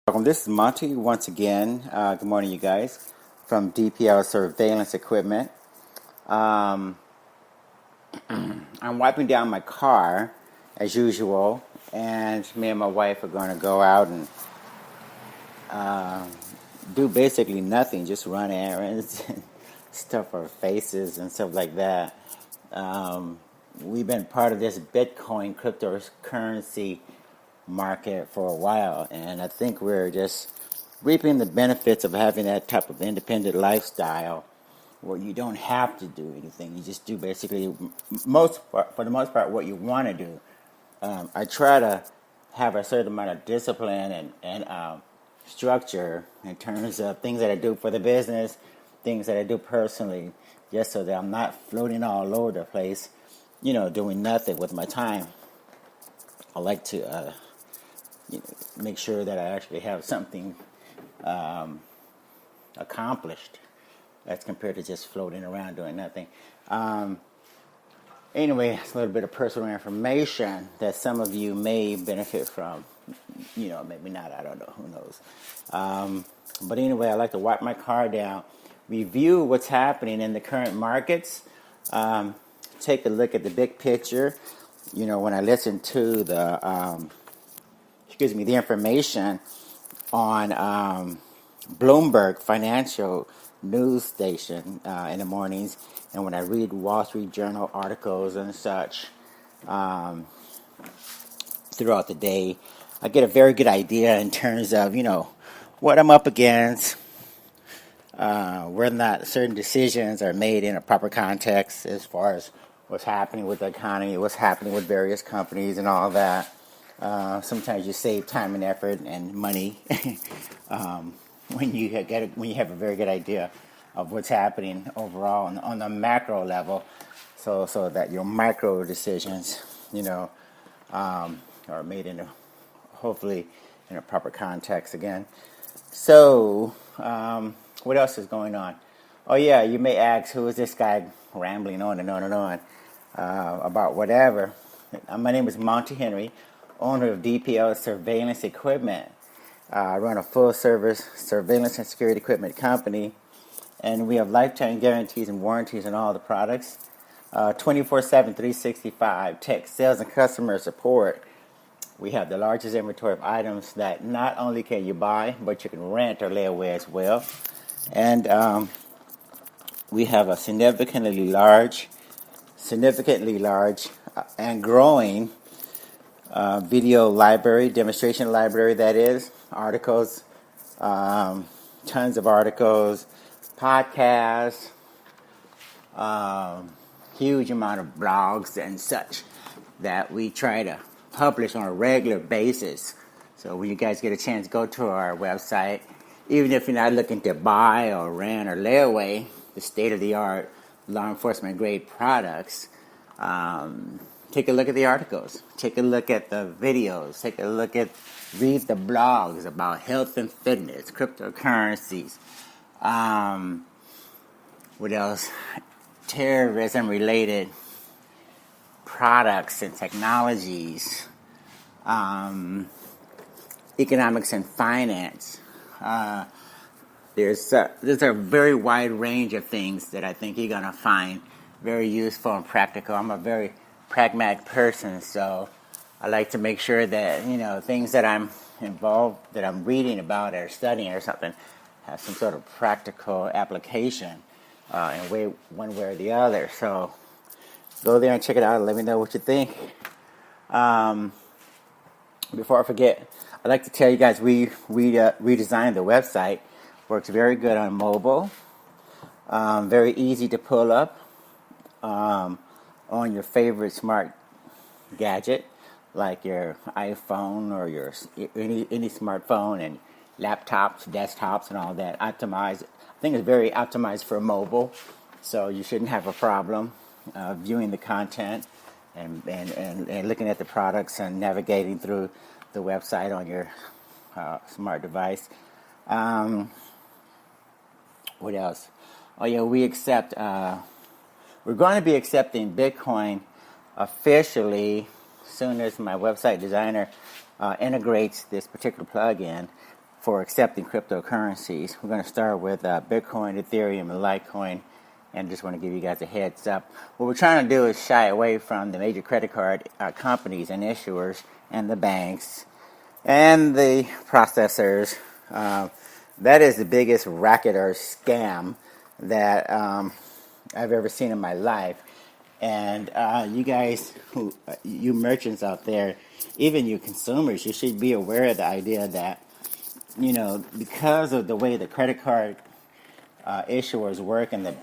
Welcome. This is Monty once again. Good morning, you guys, from DPL Surveillance Equipment. I'm wiping down my car as usual, and me and my wife are going to go out and do basically nothing, just run errands and stuff our faces and stuff like that. We've been part of this Bitcoin cryptocurrency market for a while, and I think we're just reaping the benefits of having that type of independent lifestyle where you don't have to do anything. You just do basically for the most part what you want to do. I try to have a certain amount of discipline and structure in terms of things that I do for the business, things that I do personally, just so that I'm not floating all over the place, doing nothing with my time. I like to make sure that I actually have something accomplished as compared to just floating around doing nothing. Anyway, it's a little bit of personal information that some of you may benefit from. Maybe not, I don't know, who knows. But anyway, I like to wipe my car down, review what's happening in the current markets, take a look at the big picture. When I listen to the information on Bloomberg Financial News Station in the mornings, and when I read Wall Street Journal articles and such throughout the day, I get a very good idea in terms of, what I'm up against, whether or not certain decisions are made in a proper context as far as what's happening with the economy, what's happening with various companies and all that. Sometimes you save time and effort and money when you have a very good idea of what's happening overall on the macro level, so that your micro decisions, are made hopefully in a proper context again. So, what else is going on? Oh yeah, you may ask, who is this guy rambling on and on and on about whatever? My name is Monty Henry, owner of DPL Surveillance Equipment. I run a full-service surveillance and security equipment company, and we have lifetime guarantees and warranties on all the products, 24/7, 365 tech sales and customer support. We have the largest inventory of items that not only can you buy, but you can rent or lay away as well. And we have a significantly large and growing video library, demonstration library, that is, articles, tons of articles, podcasts, huge amount of blogs and such that we try to publish on a regular basis. So when you guys get a chance, go to our website. Even if you're not looking to buy or rent or lay away the state-of-the-art law enforcement grade products, take a look at the articles. Take a look at the videos. Read the blogs about health and fitness, cryptocurrencies. What else? Terrorism-related products and technologies. Economics and finance. There's a very wide range of things that I think you're going to find very useful and practical. I'm a very pragmatic person, so I like to make sure that, things that I'm involved, that I'm reading about or studying or something, have some sort of practical application in one way or the other. So go there and check it out and let me know what you think. Before I forget, I'd like to tell you guys we redesigned the website. Works very good on mobile. Very easy to pull up on your favorite smart gadget, like your iPhone or your any smartphone, and laptops, desktops, and all that. Optimized. I think it's very optimized for mobile, so you shouldn't have a problem viewing the content and looking at the products and navigating through the website on your smart device. What else? Oh yeah, we're going to be accepting Bitcoin officially as soon as my website designer integrates this particular plugin for accepting cryptocurrencies. We're going to start with Bitcoin, Ethereum, and Litecoin, and just want to give you guys a heads up. What we're trying to do is shy away from the major credit card companies and issuers and the banks and the processors. That is the biggest racket or scam that I've ever seen in my life. And you guys, you merchants out there, even you consumers, you should be aware of the idea that, because of the way the credit card issuers work and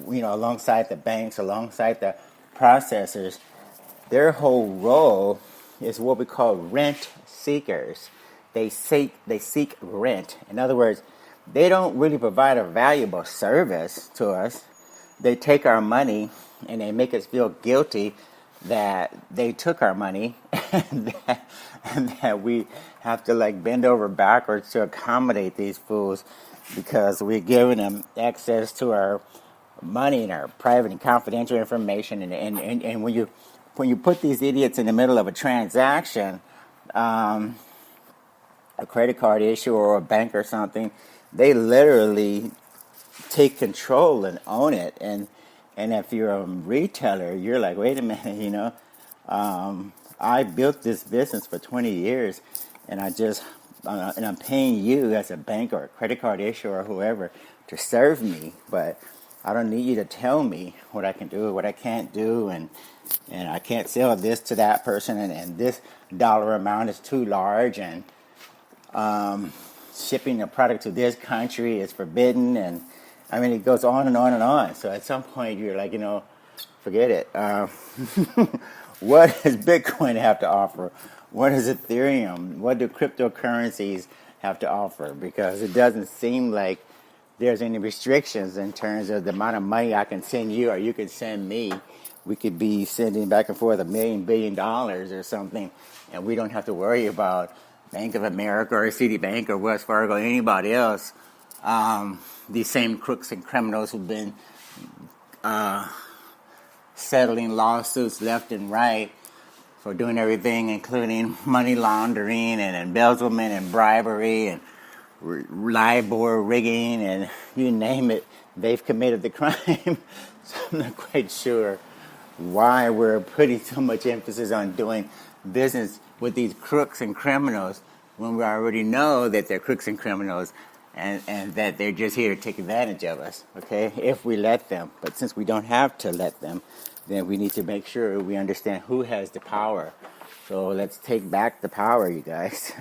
alongside the banks, alongside the processors, their whole role is what we call rent seekers. They seek rent. In other words, they don't really provide a valuable service to us. They take our money and they make us feel guilty that they took our money and that we have to bend over backwards to accommodate these fools because we're giving them access to our money and our private and confidential information. And when you put these idiots in the middle of a transaction, a credit card issuer or a bank or something, they literally take control and own it. And if you're a retailer, you're like, wait a minute, I built this business for 20 years, and I'm paying you as a bank or a credit card issuer or whoever to serve me, but I don't need you to tell me what I can do, what I can't do, and I can't sell this to that person, and this dollar amount is too large, and shipping a product to this country is forbidden, and I mean, it goes on and on and on. So at some point, you're like, forget it. What does Bitcoin have to offer? What does Ethereum? What do cryptocurrencies have to offer? Because it doesn't seem like there's any restrictions in terms of the amount of money I can send you or you can send me. We could be sending back and forth $1 billion or something, and we don't have to worry about Bank of America or Citibank or Wells Fargo or anybody else. These same crooks and criminals who've been settling lawsuits left and right for doing everything, including money laundering and embezzlement and bribery and LIBOR rigging and you name it, they've committed the crime. So I'm not quite sure why we're putting so much emphasis on doing business with these crooks and criminals when we already know that they're crooks and criminals and that they're just here to take advantage of us, okay, if we let them. But since we don't have to let them, then we need to make sure we understand who has the power. So let's take back the power, you guys.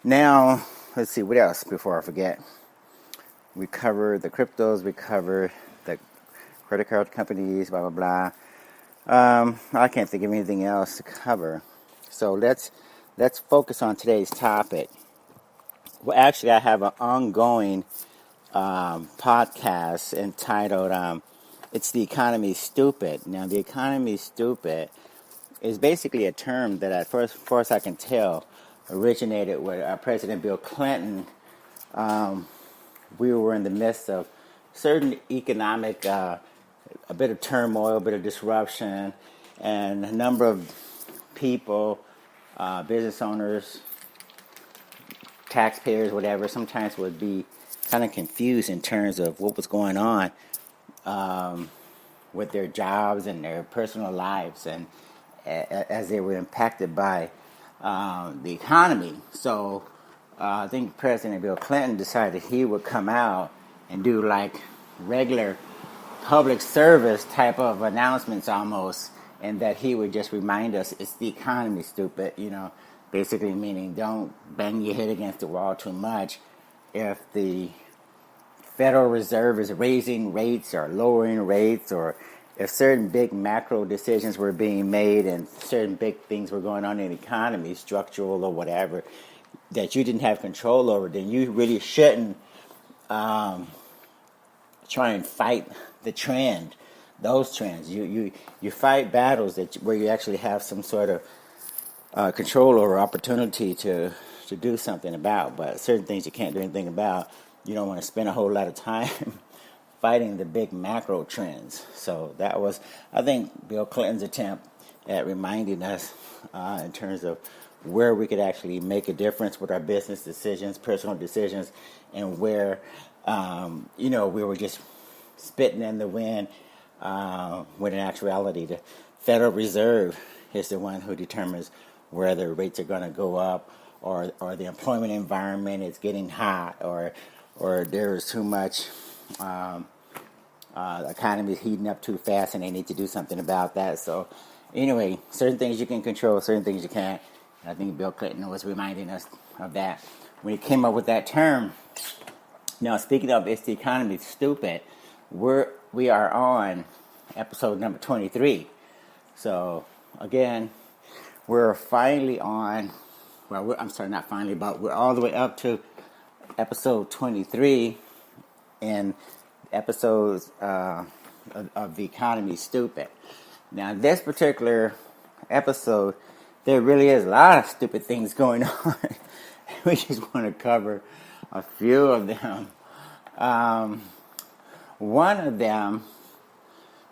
Now, let's see, what else before I forget? We covered the cryptos, we covered the credit card companies, blah, blah, blah. I can't think of anything else to cover. So let's focus on today's topic. Well, actually, I have an ongoing podcast entitled It's the Economy Stupid. Now, the economy stupid is basically a term that, as far as I can tell, originated with President Bill Clinton. We were in the midst of certain economic, a bit of turmoil, a bit of disruption, and a number of people, business owners, taxpayers, whatever, sometimes would be kind of confused in terms of what was going on with their jobs and their personal lives, and as they were impacted by the economy. So I think President Bill Clinton decided he would come out and do like regular public service type of announcements almost, and that he would just remind us it's the economy, stupid, basically meaning don't bang your head against the wall too much. If the Federal Reserve is raising rates or lowering rates, or if certain big macro decisions were being made and certain big things were going on in the economy, structural or whatever, that you didn't have control over, then you really shouldn't try and fight the trend, those trends. You fight battles where you actually have some sort of control or opportunity to do something about. But certain things you can't do anything about, you don't want to spend a whole lot of time fighting the big macro trends. So that was, I think, Bill Clinton's attempt at reminding us in terms of where we could actually make a difference with our business decisions, personal decisions, and where, we were just spitting in the wind, when in actuality, the Federal Reserve is the one who determines whether rates are going to go up, or the employment environment is getting hot, or there's too much, the economy is heating up too fast and they need to do something about that. So anyway, certain things you can control, certain things you can't. And I think Bill Clinton was reminding us of that when he came up with that term. Now, speaking of It's the Economy Stupid, we are on episode number 23. So again, we're finally on, I'm sorry, not finally, but we're all the way up to episode 23 in episodes of The Economy Stupid. Now, this particular episode, there really is a lot of stupid things going on. We just want to cover a few of them. One of them,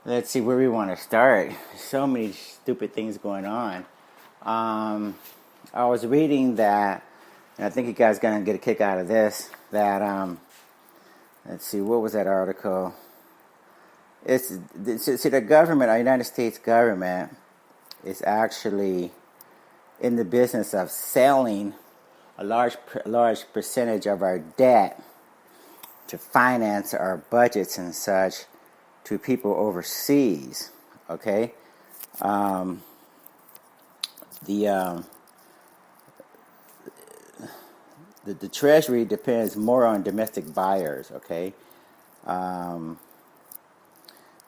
let's see where we want to start. So many stupid things going on. I was reading that, and I think you guys are going to get a kick out of this, that, let's see, what was that article? The government, our United States government, is actually in the business of selling a large percentage of our debt to finance our budgets and such to people overseas. Okay, the Treasury depends more on domestic buyers. Okay.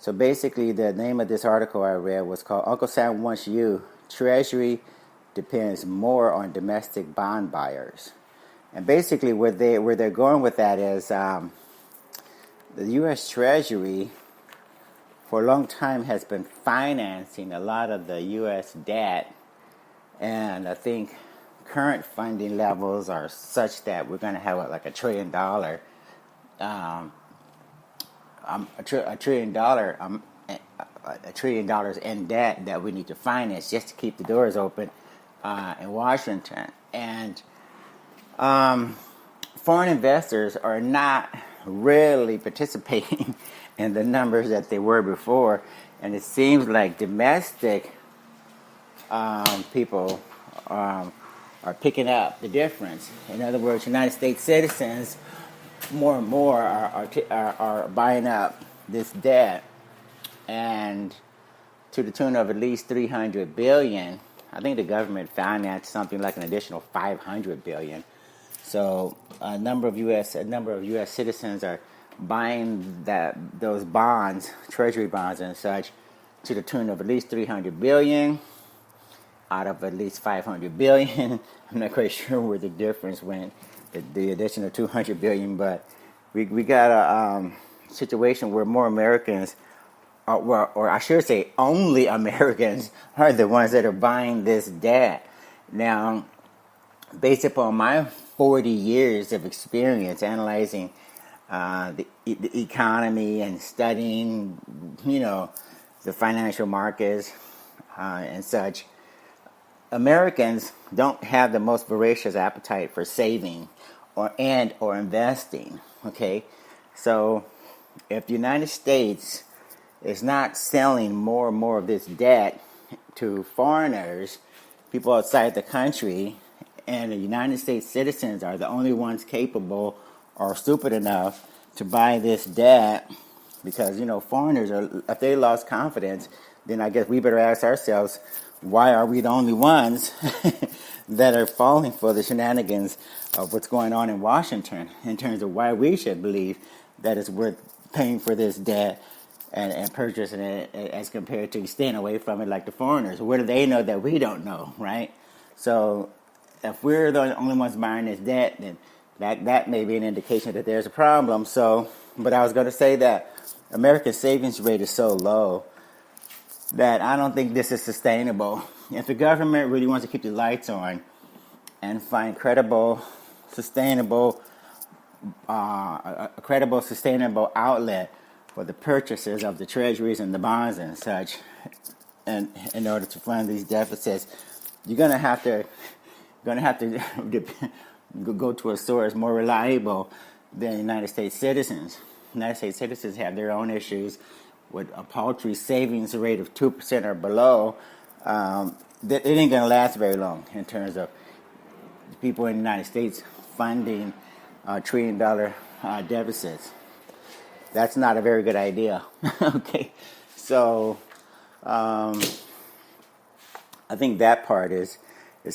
So basically, the name of this article I read was called Uncle Sam Wants You, Treasury Depends More on Domestic Bond Buyers. And basically where they're going with that is the U.S. Treasury for a long time has been financing a lot of the U.S. debt. And I think current funding levels are such that we're going to have like $1 trillion $1 trillion in debt that we need to finance just to keep the doors open in Washington. And foreign investors are not really participating in the numbers that they were before, and it seems like domestic people are picking up the difference. In other words, United States citizens more and more are buying up this debt, and to the tune of at least $300 billion. I think the government financed something like an additional $500 billion. So a number of U.S. citizens are buying those bonds, Treasury bonds and such, to the tune of at least $300 billion out of at least $500 billion. I'm not quite sure where the difference went. The addition of $200 billion, but we got a situation where more Americans, or I should say only Americans, are the ones that are buying this debt. Now, based upon my 40 years of experience analyzing the economy and studying, the financial markets and such, Americans don't have the most voracious appetite for saving or investing. Okay, so if the United States is not selling more and more of this debt to foreigners, people outside the country, and the United States citizens are the only ones capable or stupid enough to buy this debt, because foreigners if they lost confidence, then I guess we better ask ourselves, why are we the only ones that are falling for the shenanigans of what's going on in Washington in terms of why we should believe that it's worth paying for this debt and purchasing it as compared to staying away from it like the foreigners? Where do they know that we don't know, right? So if we're the only ones buying this debt, then that may be an indication that there's a problem. So, but I was going to say that American savings rate is so low that I don't think this is sustainable. If the government really wants to keep the lights on and find sustainable outlet for the purchases of the treasuries and the bonds and such, and in order to fund these deficits, you're going to have to going to have to go to a source more reliable than United States citizens. United States citizens have their own issues with a paltry savings rate of 2% or below. It ain't going to last very long in terms of people in the United States funding $1 trillion deficits. That's not a very good idea. Okay, so I think that part is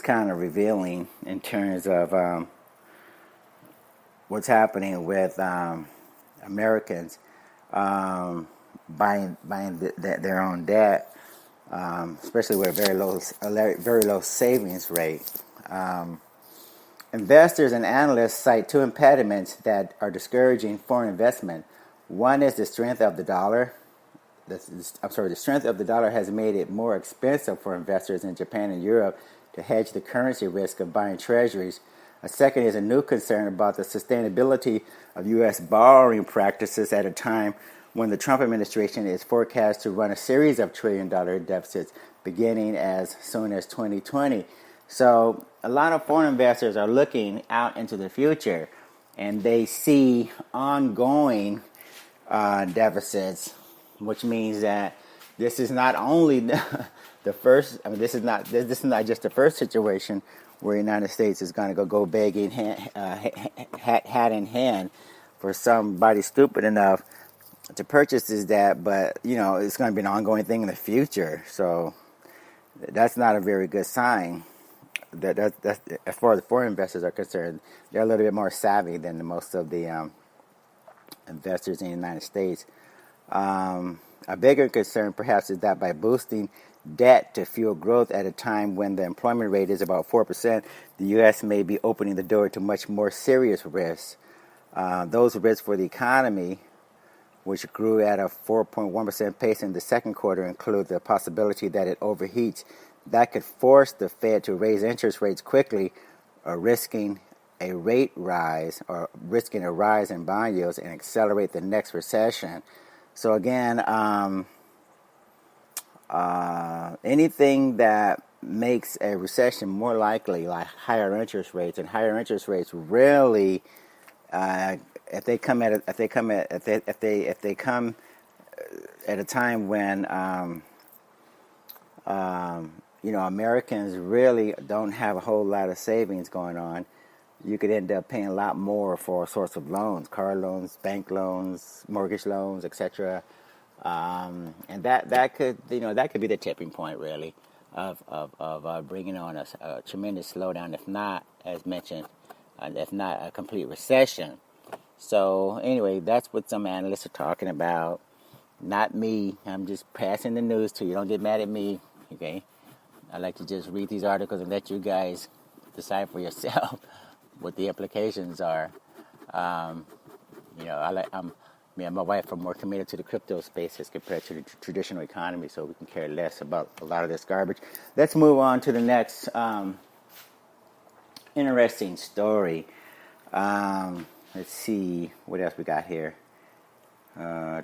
kind of revealing in terms of what's happening with Americans buying their own debt, especially with a very low savings rate. Investors and analysts cite two impediments that are discouraging foreign investment. One is the strength of the dollar. The strength of the dollar has made it more expensive for investors in Japan and Europe to hedge the currency risk of buying treasuries. A second is a new concern about the sustainability of U.S. borrowing practices at a time when the Trump administration is forecast to run a series of trillion-dollar deficits beginning as soon as 2020. So a lot of foreign investors are looking out into the future, and they see ongoing deficits, which means that this is not only the first. I mean, this is not just the first situation where the United States is going to go begging hat in hand for somebody stupid enough to purchase this debt, but it's going to be an ongoing thing in the future. So that's not a very good sign. That's as far as the foreign investors are concerned, they're a little bit more savvy than most of the investors in the United States. A bigger concern, perhaps, is that by boosting debt to fuel growth at a time when the employment rate is about 4%, the U.S. may be opening the door to much more serious risks. Those risks for the economy, which grew at a 4.1% pace in the second quarter, include the possibility that it overheats. That could force the Fed to raise interest rates quickly, or risking a rise in bond yields and accelerate the next recession. So again, anything that makes a recession more likely, like higher interest rates, and higher interest rates really, if they come at a time when Americans really don't have a whole lot of savings going on, you could end up paying a lot more for all sorts of loans, car loans, bank loans, mortgage loans, etc. And that could be the tipping point, really, of bringing on a tremendous slowdown, if not, as mentioned, if not a complete recession. So anyway, that's what some analysts are talking about. Not me. I'm just passing the news to you. Don't get mad at me, okay? I like to just read these articles and let you guys decide for yourself what the implications are. Me and my wife are more committed to the crypto space as compared to the traditional economy, so we can care less about a lot of this garbage. Let's move on to the next interesting story. Let's see what else we got here. Oh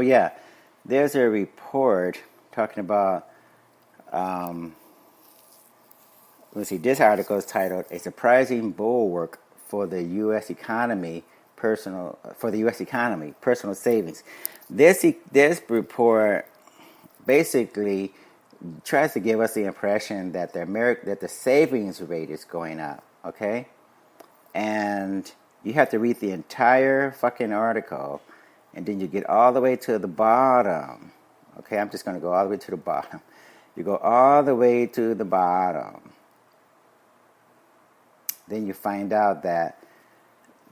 yeah, there's a report talking about. Let's see. This article is titled "A Surprising Bulwark for the U.S. Economy." Personal savings. This report basically tries to give us the impression that the savings rate is going up. Okay, and you have to read the entire fucking article, and then you get all the way to the bottom. Okay, I'm just going to go all the way to the bottom. You go all the way to the bottom. Then you find out that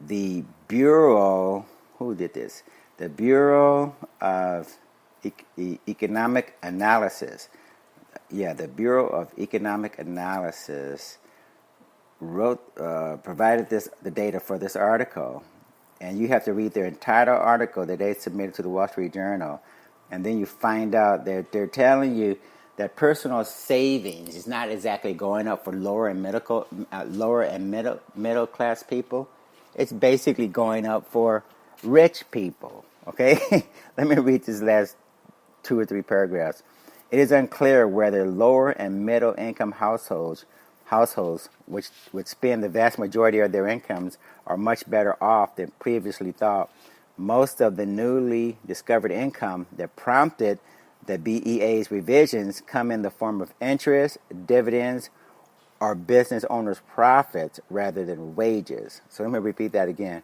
the Bureau, who did this? The Bureau of Economic Analysis. Yeah, the Bureau of Economic Analysis provided the data for this article. And you have to read their entire article that they submitted to the Wall Street Journal. And then you find out that they're telling you that personal savings is not exactly going up for lower and middle class people. It's basically going up for rich people. Okay, let me read this last 2 or 3 paragraphs. It is unclear whether lower and middle income households households, which would spend the vast majority of their incomes, are much better off than previously thought. Most of the newly discovered income that prompted the BEA's revisions come in the form of interest, dividends, or business owners' profits rather than wages. So let me repeat that again.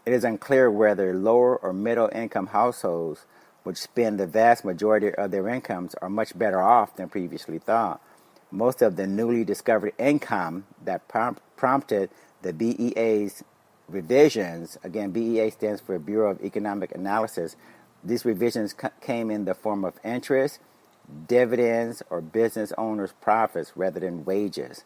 It is unclear whether lower or middle income households, which spend the vast majority of their incomes, are much better off than previously thought. Most of the newly discovered income that prompted the BEA's revisions, again, BEA stands for Bureau of Economic Analysis, these revisions came in the form of interest, dividends, or business owners' profits rather than wages.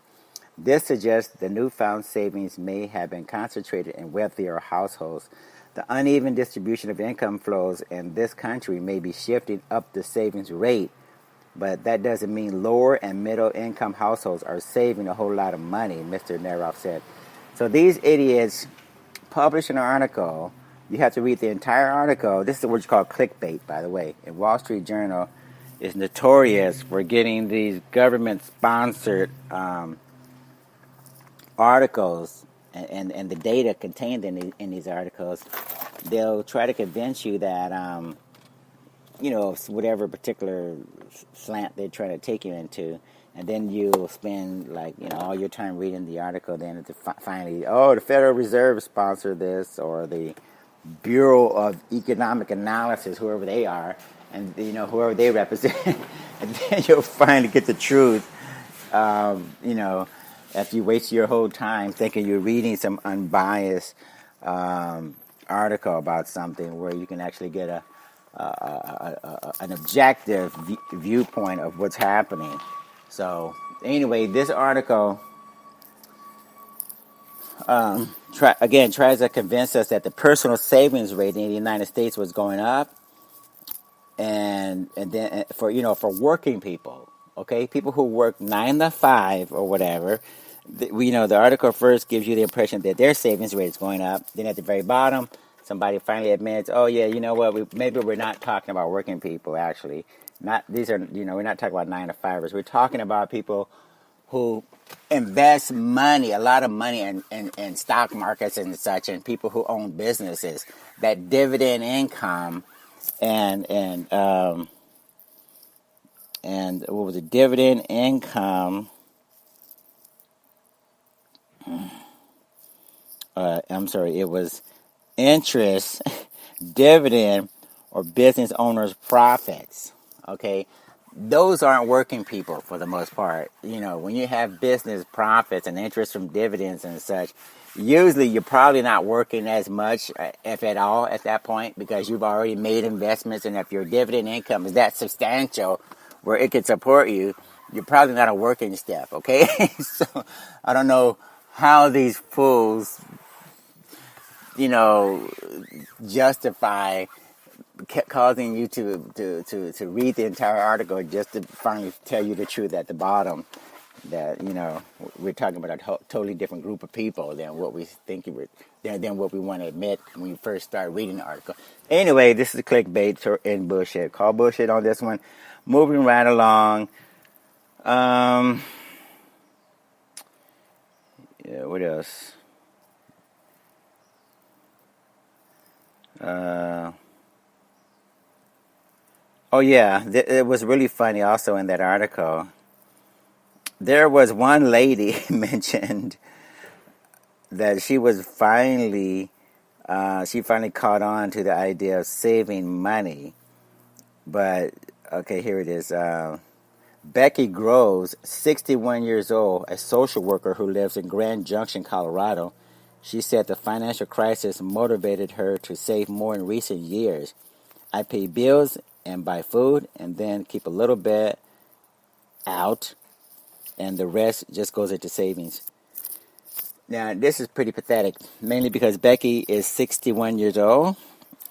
This suggests the newfound savings may have been concentrated in wealthier households. The uneven distribution of income flows in this country may be shifting up the savings rate, but that doesn't mean lower and middle income households are saving a whole lot of money, Mr. Neroff said. So these idiots published an article. You have to read the entire article. This is what you call clickbait, by the way. And Wall Street Journal is notorious for getting these government-sponsored articles and the data contained in these articles. They'll try to convince you that, whatever particular slant they're trying to take you into, and then you'll spend all your time reading the article. Then finally, the Federal Reserve sponsored this, or the Bureau of Economic Analysis, whoever they are, and whoever they represent, and then you'll finally get the truth. If you waste your whole time thinking you're reading some unbiased article about something, where you can actually get an objective viewpoint of what's happening. So anyway, this article tries to convince us that the personal savings rate in the United States was going up, and then for working people, okay, people who work 9 to 5 or whatever. The article first gives you the impression that their savings rate is going up. Then at the very bottom, somebody finally admits, oh yeah, you know what? Maybe we're not talking about working people. Actually, we're not talking about 9 to 5ers. We're talking about people who invest money, a lot of money in stock markets and such, and people who own businesses. That dividend income and what was it? Dividend income. It was interest, dividend, or business owners' profits. Okay, those aren't working people for the most part. When you have business profits and interest from dividends and such, usually you're probably not working as much, if at all, at that point, because you've already made investments, and if your dividend income is that substantial where it could support you, you're probably not a working staff, okay? So I don't know how these fools, justify causing you to read the entire article just to finally tell you the truth at the bottom, that we're talking about a totally different group of people than what we think than what we want to admit when you first start reading the article. Anyway, this is clickbait and bullshit. Call bullshit on this one. Moving right along. What else? It was really funny also in that article. There was one lady mentioned that she finally caught on to the idea of saving money. But, okay, here it is. Becky Groves, 61 years old, a social worker who lives in Grand Junction, Colorado. She said the financial crisis motivated her to save more in recent years. I pay bills and buy food and then keep a little bit out, and the rest just goes into savings. Now, this is pretty pathetic, mainly because Becky is 61 years old,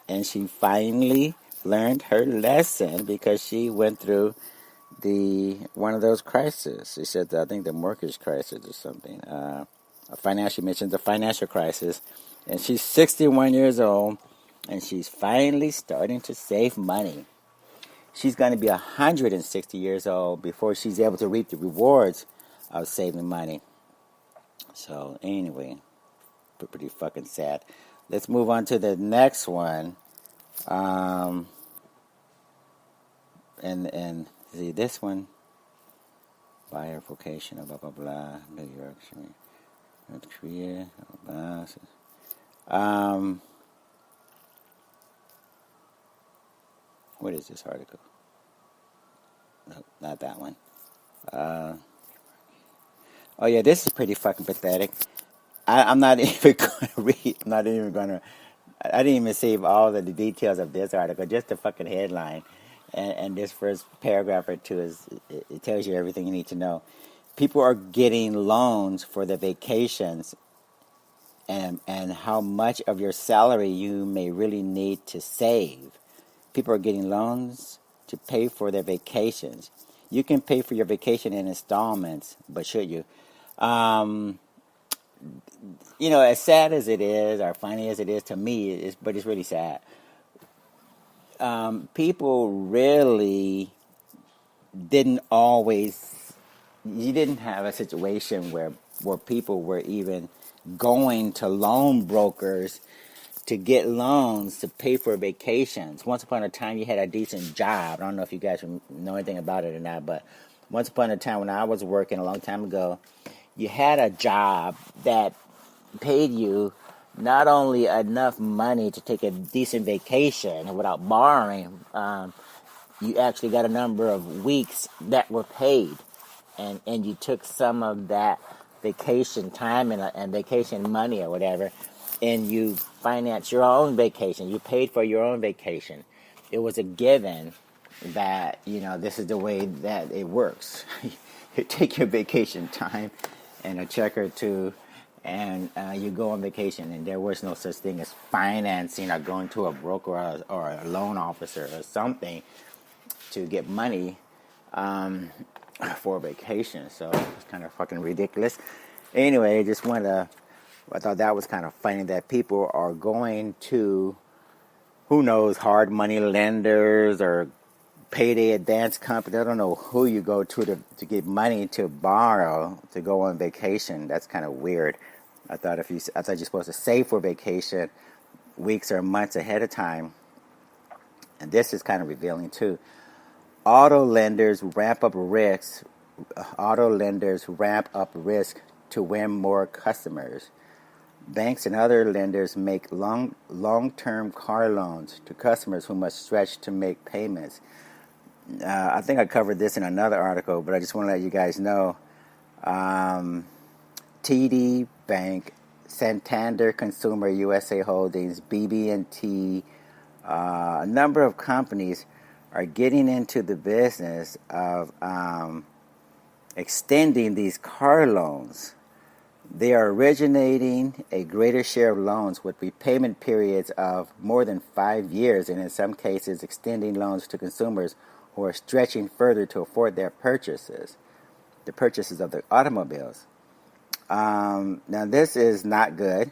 and she finally learned her lesson because she went through one of those crises. She said, I think the mortgage crisis or something. She mentioned the financial crisis, and she's 61 years old, and she's finally starting to save money. She's going to be 160 years old before she's able to reap the rewards of saving money. So anyway, pretty fucking sad. Let's move on to the next one. Um, and see this one, buyer vocational, blah blah blah, New York, North Korea, blah, blah. What is this article? No, not that one. Uh, oh yeah, this is pretty fucking pathetic. I'm not even going to read. I'm not even going to. I didn't even save all of the details of this article, just the fucking headline. And this first paragraph or two it tells you everything you need to know. People are getting loans for their vacations and how much of your salary you may really need to save. People are getting loans to pay for their vacations. You can pay for your vacation in installments, but should you? Um, as sad as it is, or funny as it is to me, but it's really sad. People really didn't always. You didn't have a situation where people were even going to loan brokers to get loans to pay for vacations. Once upon a time, you had a decent job. I don't know if you guys know anything about it or not, but once upon a time when I was working a long time ago, you had a job that paid you not only enough money to take a decent vacation without borrowing, you actually got a number of weeks that were paid. And you took some of that vacation time and vacation money or whatever, and you financed your own vacation. You paid for your own vacation. It was a given that, this is the way that it works. You take your vacation time and a check or two, and you go on vacation. And there was no such thing as financing or going to a broker or a loan officer or something to get money for vacation. So it's kind of fucking ridiculous. Anyway, I thought that was kind of funny that people are going to, who knows, hard money lenders or payday advance companies. I don't know who you go to get money to borrow to go on vacation. That's kind of weird. I thought you're supposed to save for vacation weeks or months ahead of time. And this is kind of revealing too. Auto lenders ramp up risk to win more customers. Banks and other lenders make long-term car loans to customers who must stretch to make payments. I think I covered this in another article, but I just want to let you guys know. TD Bank, Santander Consumer USA Holdings, BB&T, a number of companies are getting into the business of extending these car loans. They are originating a greater share of loans with repayment periods of more than 5 years, and in some cases extending loans to consumers who are stretching further to afford the purchases of the automobiles. Now this is not good,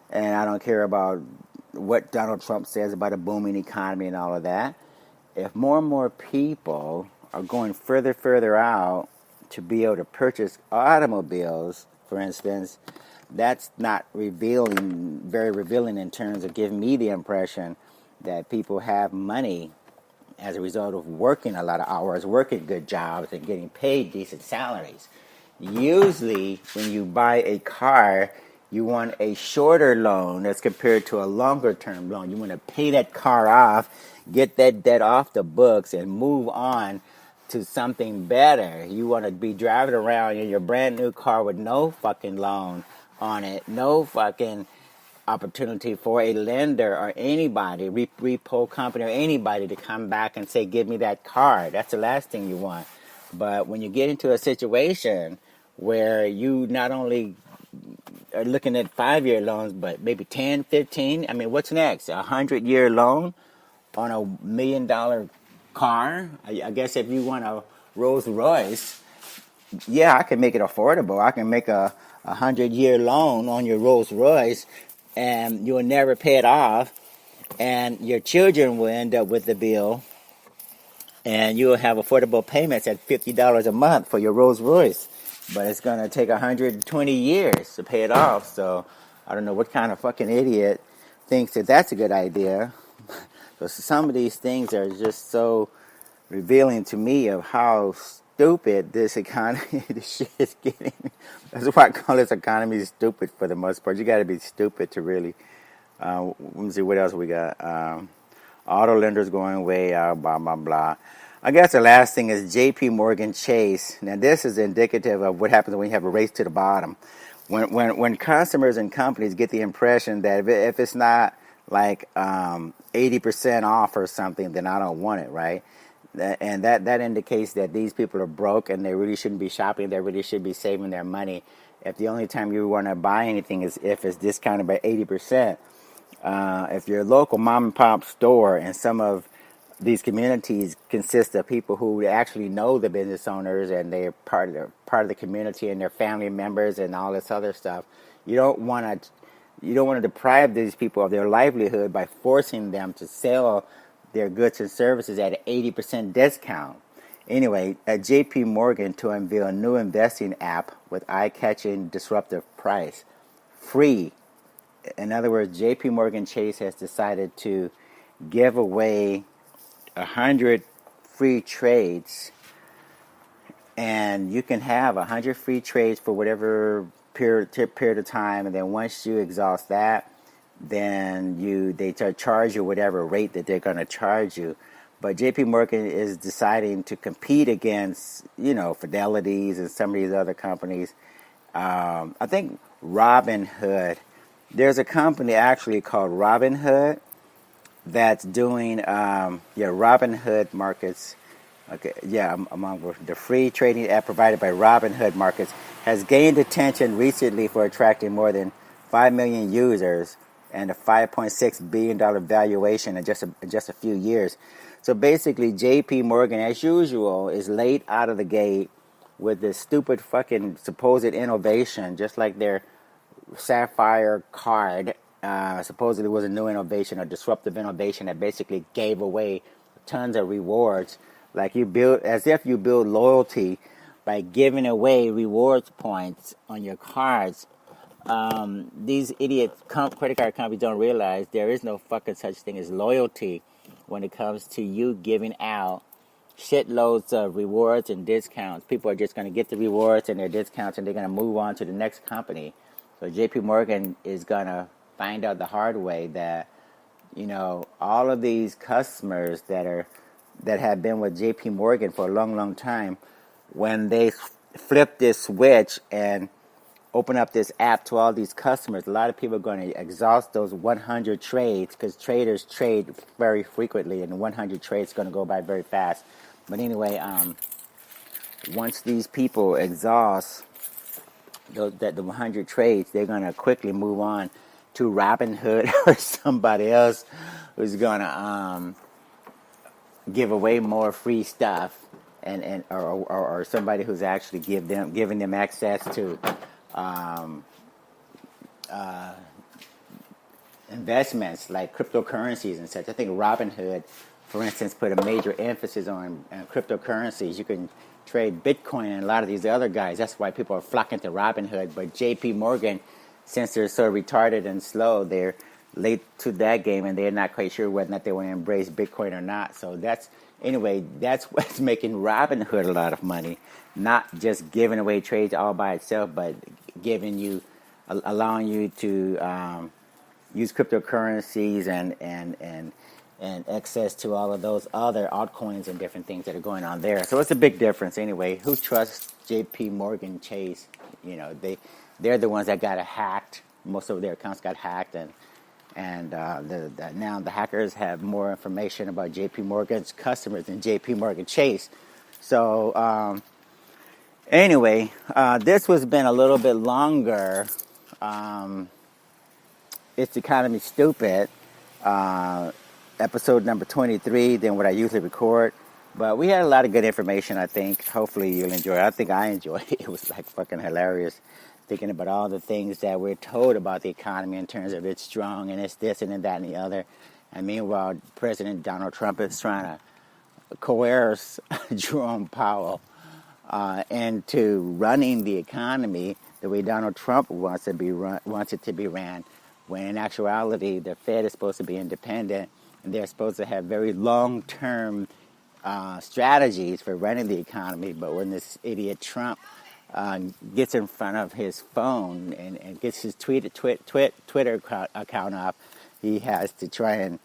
and I don't care about what Donald Trump says about a booming economy and all of that. If more and more people are going further out to be able to purchase automobiles, for instance, that's not very revealing in terms of giving me the impression that people have money as a result of working a lot of hours, working good jobs, and getting paid decent salaries. Usually, when you buy a car, you want a shorter loan as compared to a longer-term loan. You want to pay that car off, get that debt off the books, and move on to something better. You want to be driving around in your brand new car with no fucking loan on it, no fucking opportunity for a lender or anybody, repo company or anybody to come back and say, give me that car. That's the last thing you want. But when you get into a situation where you not only are looking at 5-year loans, but maybe 10, 15, I mean, what's next? A 100-year loan on a $1 million car? I guess if you want a Rolls Royce, yeah, I can make it affordable. I can make a 100-year loan on your Rolls Royce, and you'll never pay it off, and your children will end up with the bill, and you'll have affordable payments at $50 a month for your Rolls Royce. but it's going to take 120 years to pay it off. So I don't know what kind of fucking idiot thinks that that's a good idea. So some of these things are just so revealing to me of how stupid this economy, this shit is getting. That's why I call this economy stupid for the most part. You got to be stupid to really. Let me see what else we got. Auto lenders going way out, blah, blah, blah. I guess the last thing is J.P. Morgan Chase. Now, this is indicative of what happens when you have a race to the bottom. When customers and companies get the impression that if it's not like 80% off or something, then I don't want it, right? And that indicates that these people are broke and they really shouldn't be shopping. They really should be saving their money. If the only time you want to buy anything is if it's discounted by 80%, if you're a local mom and pop store, and some of these communities consist of people who actually know the business owners and they're part of the community and their family members and all this other stuff, you don't want to deprive these people of their livelihood by forcing them to sell their goods and services at an 80% discount. Anyway, at JP Morgan to unveil a new investing app with eye-catching disruptive price. Free. In other words, JP Morgan Chase has decided to give away 100 free trades, and you can have 100 free trades for whatever period of time, and then once you exhaust that, then they charge you whatever rate that they're going to charge you. But JP Morgan is deciding to compete against, Fidelity's and some of these other companies. I think Robinhood. There's a company actually called Robinhood that's doing, Robinhood Markets. Okay, yeah, among the free trading app provided by Robinhood Markets has gained attention recently for attracting more than 5 million users and a $5.6 billion valuation in just a few years. So basically, J.P. Morgan, as usual, is late out of the gate with this stupid fucking supposed innovation, just like their Sapphire card supposedly was a new innovation, a disruptive innovation that basically gave away tons of rewards. Like as if you build loyalty by giving away rewards points on your cards. These idiot credit card companies don't realize there is no fucking such thing as loyalty when it comes to you giving out shitloads of rewards and discounts. People are just going to get the rewards and their discounts, and they're going to move on to the next company. So JP Morgan is going to find out the hard way that, all of these customers that have been with JP Morgan for a long, long time, when they flip this switch and open up this app to all these customers, a lot of people are going to exhaust those 100 trades, because traders trade very frequently, and 100 trades is going to go by very fast. But anyway, once these people exhaust the 100 trades, they're going to quickly move on to Robinhood or somebody else who's going to give away more free stuff, or somebody who's actually giving them access to investments like cryptocurrencies and such. I think Robinhood, for instance, put a major emphasis on cryptocurrencies. You can trade Bitcoin and a lot of these other guys. That's why people are flocking to Robinhood. But JP Morgan, since they're so retarded and slow, they're late to that game, and they're not quite sure whether or not they want to embrace Bitcoin or not. So that's what's making Robinhood a lot of money. Not just giving away trades all by itself, but allowing you to use cryptocurrencies and access to all of those other altcoins and different things that are going on there. So it's a big difference anyway. Who trusts JP Morgan Chase? They're the ones that got hacked. Most of their accounts got hacked, and now the hackers have more information about JP Morgan's customers than JP Morgan Chase. So anyway, this has been a little bit longer. It's Economy Stupid, episode number 23 than what I usually record. But we had a lot of good information, I think. Hopefully you'll enjoy it. I think I enjoyed it. It was like fucking hilarious thinking about all the things that we're told about the economy in terms of it's strong and it's this and that and the other. And meanwhile, President Donald Trump is trying to coerce Jerome Powell into running the economy the way Donald Trump wants it to be ran, when in actuality the Fed is supposed to be independent and they're supposed to have very long-term strategies for running the economy. But when this idiot Trump gets in front of his phone and gets his Twitter account up, he has to try and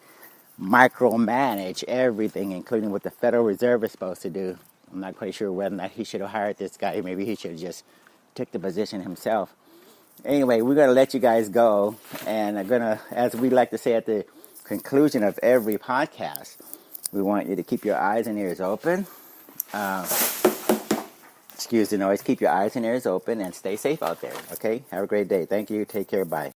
micromanage everything, including what the Federal Reserve is supposed to do. I'm not quite sure whether or not he should have hired this guy. Maybe he should have just took the position himself. Anyway, we're going to let you guys go. And I'm going to, as we like to say at the conclusion of every podcast, we want you to keep your eyes and ears open. Excuse the noise. Keep your eyes and ears open and stay safe out there. Okay? Have a great day. Thank you. Take care. Bye.